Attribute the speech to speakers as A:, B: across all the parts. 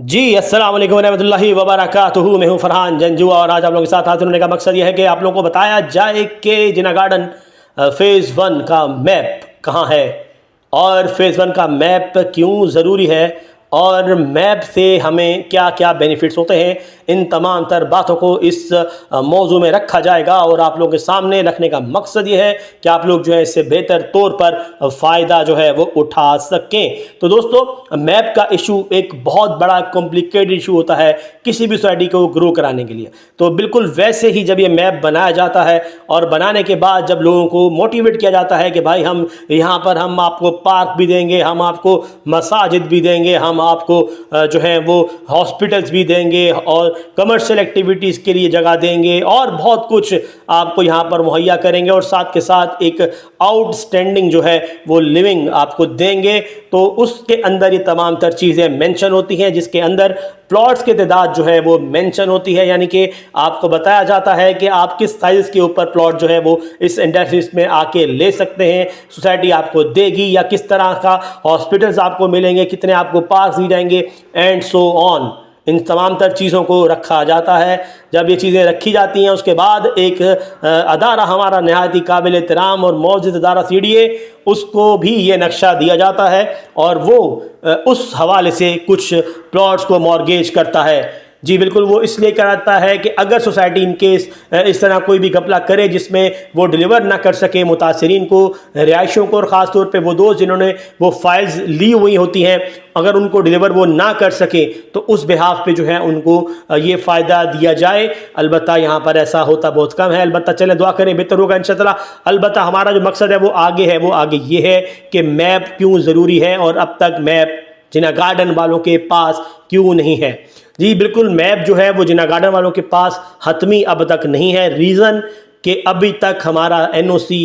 A: जी अस्सलाम वालेकुम रहमतुल्लाहि व बरकातुहू। मैं हूँ फरहान जंजुआ और आज आप लोगों के साथ हाजिर होने का मकसद यह है कि आप लोगों को बताया जाए कि जिना गार्डन फ़ेज़ 1 का मैप कहाँ है और फ़ेज़ 1 का मैप क्यों ज़रूरी है और मैप से हमें क्या क्या बेनिफिट्स होते हैं। इन तमाम तर बातों को इस मौजू में रखा जाएगा और आप लोगों के सामने रखने का मकसद ये है कि आप लोग जो है इससे बेहतर तौर पर फ़ायदा जो है वो उठा सकें। तो दोस्तों, मैप का इशू एक बहुत बड़ा कॉम्प्लिकेटेड इशू होता है किसी भी सोसाइटी को ग्रो कराने के लिए। तो बिल्कुल वैसे ही जब ये मैप बनाया जाता है और बनाने के बाद जब लोगों को मोटिवेट किया जाता है कि भाई हम यहाँ पर हम आपको पार्क भी देंगे, हम आपको मसाजिद भी देंगे, हम आपको जो है वो हॉस्पिटल्स भी देंगे और कमर्शियल एक्टिविटीज़ के लिए जगह देंगे और बहुत कुछ आपको यहाँ पर मुहैया करेंगे और साथ के साथ एक आउटस्टैंडिंग जो है वो लिविंग आपको देंगे, तो उसके अंदर ये तमाम तर चीज़ें मेंशन होती हैं, जिसके अंदर प्लॉट्स की तादाद जो है वो मेंशन होती है। यानी कि आपको बताया जाता है कि आप किस साइज़ के ऊपर प्लॉट जो है वो इस इंडस्ट्रीज में आके ले सकते हैं, सोसाइटी आपको देगी, या किस तरह का हॉस्पिटल्स आपको मिलेंगे, कितने आपको पार्क दी जाएंगे एंड सो ऑन। इन तमाम तर चीज़ों को रखा जाता है। जब ये चीज़ें रखी जाती हैं उसके बाद एक अदारा हमारा नहायत ही काबिल एहतराम और मौजूद अदारा CDA, उसको भी ये नक्शा दिया जाता है और वो उस हवाले से कुछ प्लॉट्स को मॉर्गेज करता है। जी बिल्कुल, वो इसलिए कराता है कि अगर सोसाइटी इन केस इस तरह कोई भी घपला करे जिसमें वो डिलीवर ना कर सके मुतासरीन को, रिहायशों को, और ख़ास तौर पे वो दोस्त जिन्होंने वो फाइल्स ली हुई होती हैं, अगर उनको डिलीवर वो ना कर सके तो उस बिहाफ पे जो है उनको ये फ़ायदा दिया जाए। अलबत्ता यहाँ पर ऐसा होता बहुत कम है। अलबत्ता चलें दुआ करें बेहतर होगा इंशाअल्लाह। अलबत्ता हमारा जो मकसद है वो आगे है, वो आगे ये है कि मैप क्यों ज़रूरी है और अब तक मैप जिना गार्डन वालों के पास क्यों नहीं है। जी बिल्कुल, मैप जो है वो जिना गार्डन वालों के पास हतमी अब तक नहीं है। रीज़न कि अभी तक हमारा NOC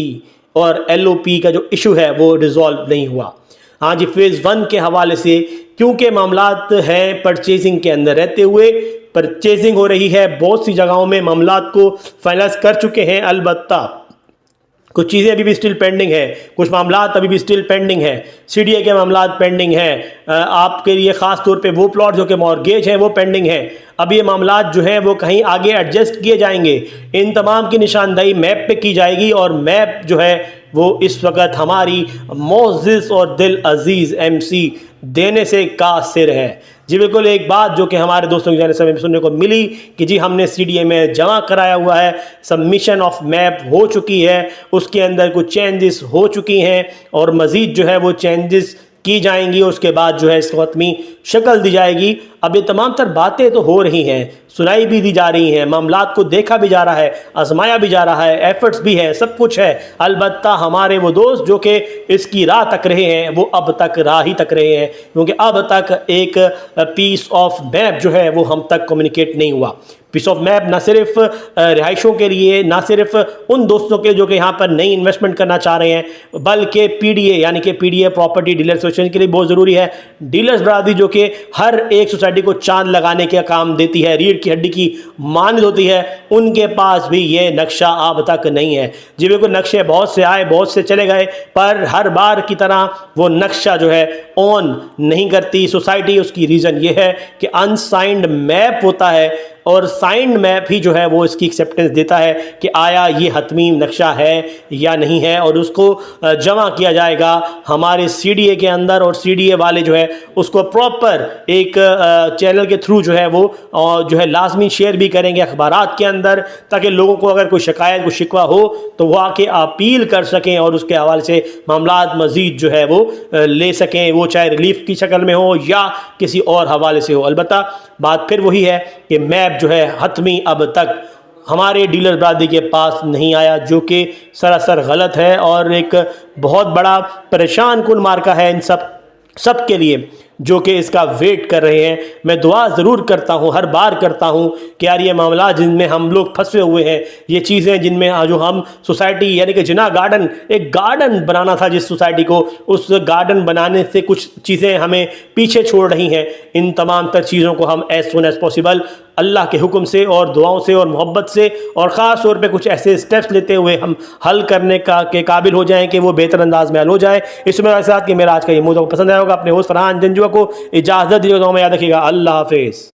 A: और LOP का जो इशू है वो रिजॉल्व नहीं हुआ। हाँ जी, फ़ेज़ 1 के हवाले से क्योंकि मामलात हैं परचेजिंग के अंदर रहते हुए, परचेजिंग हो रही है, बहुत सी जगहों में मामलात को फाइनलाइज कर चुके हैं। अलबत्ता कुछ चीज़ें अभी भी स्टिल पेंडिंग है, कुछ मामलात अभी भी स्टिल पेंडिंग है, CDA के मामलात पेंडिंग हैं। आपके लिए ख़ास तौर पे वो प्लॉट जो कि मॉर्गेज हैं वो पेंडिंग है। अब ये मामलात जो हैं वो कहीं आगे एडजस्ट किए जाएंगे। इन तमाम की निशानदेही मैप पे की जाएगी और मैप जो है वो इस वक्त हमारी मोअज़्ज़िज़ और दिल अजीज़ MC देने से कासिर है। जी बिल्कुल, एक बात जो कि हमारे दोस्तों की जानिब से सुनने को मिली कि जी हमने CDA में जमा कराया हुआ है, सबमिशन ऑफ मैप हो चुकी है, उसके अंदर कुछ चेंजेस हो चुकी हैं और मज़ीद जो है वो चेंजेस की जाएंगी, उसके बाद जो है इसको हतमी शक्ल दी जाएगी। अब ये तमाम तर बातें तो हो रही हैं, सुनाई भी दी जा रही हैं, मामलात को देखा भी जा रहा है, आजमाया भी जा रहा है, एफर्ट्स भी है, सब कुछ है। अलबत्ता हमारे वो दोस्त जो कि इसकी राह तक रहे हैं वो अब तक राह ही तक रहे हैं, क्योंकि अब तक एक पीस ऑफ मैप जो है वो हम तक कम्युनिकेट नहीं हुआ। पीस ऑफ मैप ना सिर्फ रिहायशों के लिए, ना सिर्फ उन दोस्तों के जो कि यहाँ पर नई इन्वेस्टमेंट करना चाह रहे हैं, बल्कि PDA यानी कि PDA प्रॉपर्टी डीलर एसोसिएशन के लिए बहुत ज़रूरी है। डीलर्स बरादरी जो कि हर एक सोसाइटी को चांद लगाने का काम देती है, रीढ़ की हड्डी की मानद होती है, उनके पास भी ये नक्शा अब तक नहीं है। जी बिल्कुल, नक्शे बहुत से आए, बहुत से चले गए, पर हर बार की तरह वो नक्शा जो है ऑन नहीं करती सोसाइटी। उसकी रीज़न ये है कि अनसाइंड मैप होता है और साइंड मैप ही जो है वो इसकी एक्सेप्टेंस देता है कि आया ये हतमी नक्शा है या नहीं है, और उसको जमा किया जाएगा हमारे CDA के अंदर और CDA वाले जो है उसको प्रॉपर एक चैनल के थ्रू जो है वो जो है लाजमी शेयर भी करेंगे अखबारात के अंदर, ताकि लोगों को अगर कोई शिकायत, कोई शिकवा हो तो वो आके अपील कर सकें और उसके हवाले से मामलात मज़ीद जो है वो ले सकें, वो चाहे रिलीफ की शक्ल में हो या किसी और हवाले से हो। अलबत्ता बात फिर वही है कि मैप जो है हतमी अब तक हमारे डीलर बरादरी के पास नहीं आया, जो कि सरासर गलत है और एक बहुत बड़ा परेशान कुन मार्का है इन सब के लिए जो कि इसका वेट कर रहे हैं। मैं दुआ ज़रूर करता हूँ, हर बार करता हूँ कि यार ये मामला जिनमें हम लोग फंसे हुए हैं, ये चीज़ें जिनमें जो हम सोसाइटी यानी कि जिना गार्डन, एक गार्डन बनाना था जिस सोसाइटी को, उस गार्डन बनाने से कुछ चीज़ें हमें पीछे छोड़ रही हैं। इन तमाम तर चीज़ों को हम एज सुन एज पॉसिबल अल्लाह के हुक्म से और दुआओं से और मोहब्बत से और ख़ास तौर पे कुछ ऐसे स्टेप्स लेते हुए हम हल करने के काबिल हो जाएं कि वो बेहतर अंदाज में हल हो जाए। इस मेरे साथ कि मेरा आज का ये मौजूद पसंद आया होगा। अपने होस्ट फरहान जंजुआ को इजाज़त दीजिएगा, तो हमें याद रखिएगा। अल्लाह हाफिज़।